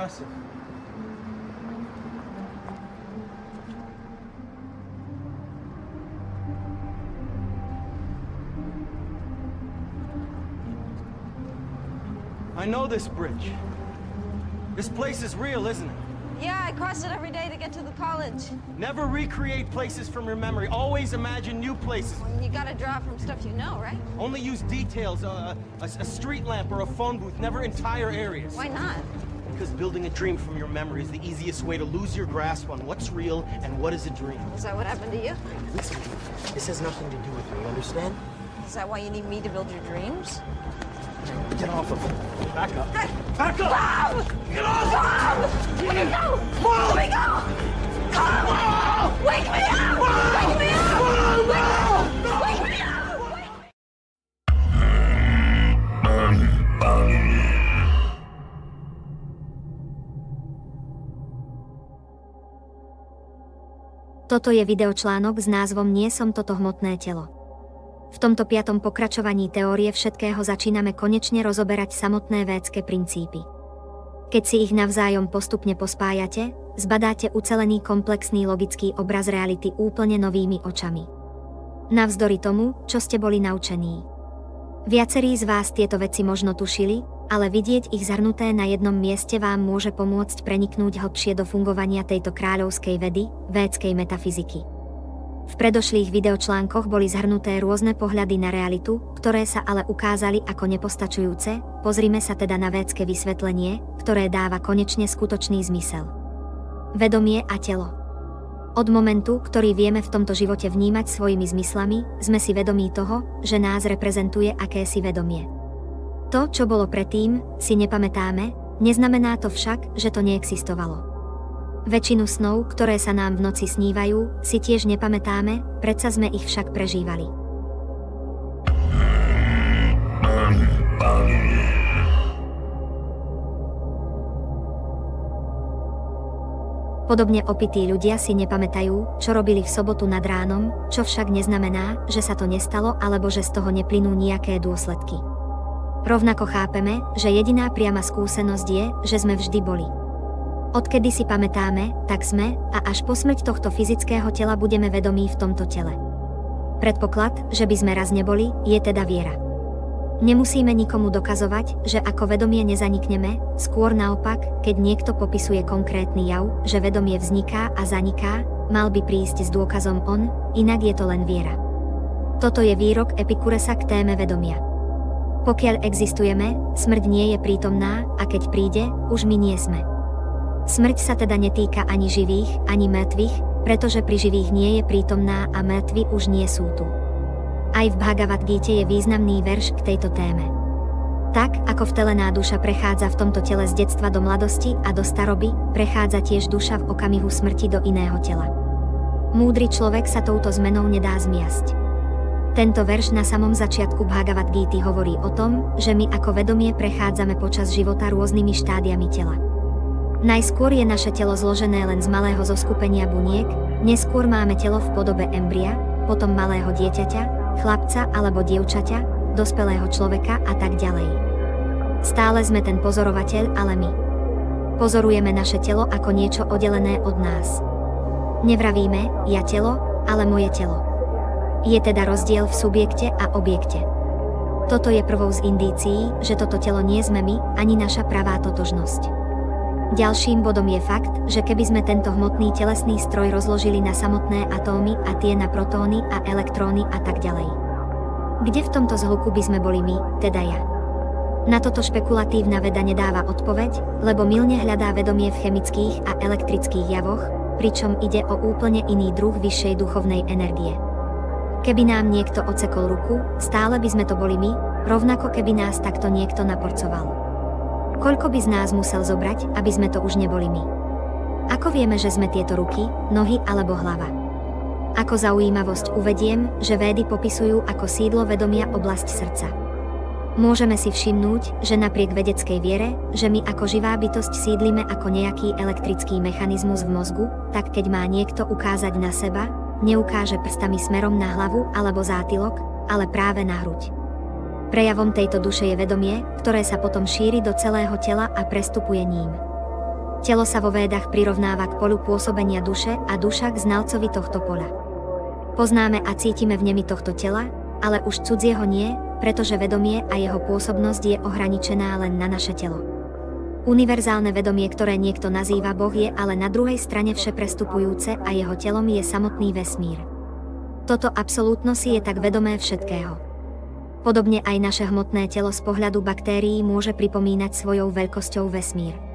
impressive. I know this bridge. This place is real, isn't it? Yeah, I cross it every day to get to the college. Never recreate places from your memory. Always imagine new places. You gotta draw from stuff you know, right? Only use details, a street lamp or a phone booth, never entire areas. Why not? Because building a dream from your memory is the easiest way to lose your grasp on what's real and what is a dream. Is that what happened to you? Listen, this has nothing to do with me, understand? Is that why you need me to build your dreams? Get off of me. Back up. Back up! Mom! Get off! Mom! Let me go! Mom! Let me go! Come! Mom! Wake me up! Mom! Wake me up! Mom! Wake me up! Toto je videočlánok s názvom Nie som toto hmotné telo. V tomto 5. pokračovaní teórie všetkého začíname konečne rozoberať samotné védske princípy. Keď si ich navzájom postupne pospájate, zbadáte ucelený komplexný logický obraz reality úplne novými očami. Navzdory tomu, čo ste boli naučení. Viacerí z vás tieto veci možno tušili, ale vidieť ich zhrnuté na jednom mieste vám môže pomôcť preniknúť hlbšie do fungovania tejto kráľovskej vedy, védskej metafyziky. V predošlých videočlánkoch boli zhrnuté rôzne pohľady na realitu, ktoré sa ale ukázali ako nepostačujúce. Pozrime sa teda na védske vysvetlenie, ktoré dáva konečne skutočný zmysel. Vedomie a telo. Od momentu, ktorý vieme v tomto živote vnímať svojimi zmyslami, sme si vedomí toho, že nás reprezentuje akési vedomie. To, čo bolo predtým, si nepamätáme, neznamená to však, že to neexistovalo. Väčšinu snov, ktoré sa nám v noci snívajú, si tiež nepamätáme, predsa sme ich však prežívali. Podobne opití ľudia si nepamätajú, čo robili v sobotu nad ránom, čo však neznamená, že sa to nestalo alebo že z toho neplynú nejaké dôsledky. Rovnako chápeme, že jediná priama skúsenosť je, že sme vždy boli. Odkedy si pamätáme, tak sme, a až po smrť tohto fyzického tela budeme vedomí v tomto tele. Predpoklad, že by sme raz neboli, je teda viera. Nemusíme nikomu dokazovať, že ako vedomie nezanikneme, skôr naopak, keď niekto popisuje konkrétny jav, že vedomie vzniká a zaniká, mal by prísť s dôkazom on, inak je to len viera. Toto je výrok Epikuresa k téme vedomia. Pokiaľ existujeme, smrť nie je prítomná, a keď príde, už my nie sme. Smrť sa teda netýka ani živých, ani mŕtvych, pretože pri živých nie je prítomná a mŕtvi už nie sú tu. Aj v Bhagavad Gite je významný verš k tejto téme. Tak, ako vtelená duša prechádza v tomto tele z detstva do mladosti a do staroby, prechádza tiež duša v okamihu smrti do iného tela. Múdry človek sa touto zmenou nedá zmiasť. Tento verš na samom začiatku Bhagavad Gity hovorí o tom, že my ako vedomie prechádzame počas života rôznymi štádiami tela. Najskôr je naše telo zložené len z malého zoskupenia buniek, neskôr máme telo v podobe embria, potom malého dieťaťa, chlapca alebo dievčaťa, dospelého človeka a tak ďalej. Stále sme ten pozorovateľ, ale my pozorujeme naše telo ako niečo oddelené od nás. Nevravíme, ja telo, ale moje telo. Je teda rozdiel v subjekte a objekte. Toto je prvou z indícií, že toto telo nie sme my, ani naša pravá totožnosť. Ďalším bodom je fakt, že keby sme tento hmotný telesný stroj rozložili na samotné atómy a tie na protóny a elektróny a tak ďalej. Kde v tomto zhluku by sme boli my, teda ja? Na toto špekulatívna veda nedáva odpoveď, lebo mylne hľadá vedomie v chemických a elektrických javoch, pričom ide o úplne iný druh vyššej duchovnej energie. Keby nám niekto odsekol ruku, stále by sme to boli my, rovnako keby nás takto niekto naporcoval. Koľko by z nás musel zobrať, aby sme to už neboli my? Ako vieme, že sme tieto ruky, nohy alebo hlava? Ako zaujímavosť uvediem, že védy popisujú ako sídlo vedomia oblasť srdca. Môžeme si všimnúť, že napriek vedeckej viere, že my ako živá bytosť sídlime ako nejaký elektrický mechanizmus v mozgu, tak keď má niekto ukázať na seba, neukáže prstami smerom na hlavu alebo zátylok, ale práve na hruď. Prejavom tejto duše je vedomie, ktoré sa potom šíri do celého tela a prestupuje ním. Telo sa vo védach prirovnáva k polu pôsobenia duše a duša k znalcovi tohto poľa. Poznáme a cítime vnemy tohto tela, ale už cudzieho nie, pretože vedomie a jeho pôsobnosť je ohraničená len na naše telo. Univerzálne vedomie, ktoré niekto nazýva Boh, je ale na druhej strane všeprestupujúce a jeho telom je samotný vesmír. Toto absolútno si je tak vedomé všetkého. Podobne aj naše hmotné telo z pohľadu baktérií môže pripomínať svojou veľkosťou vesmír.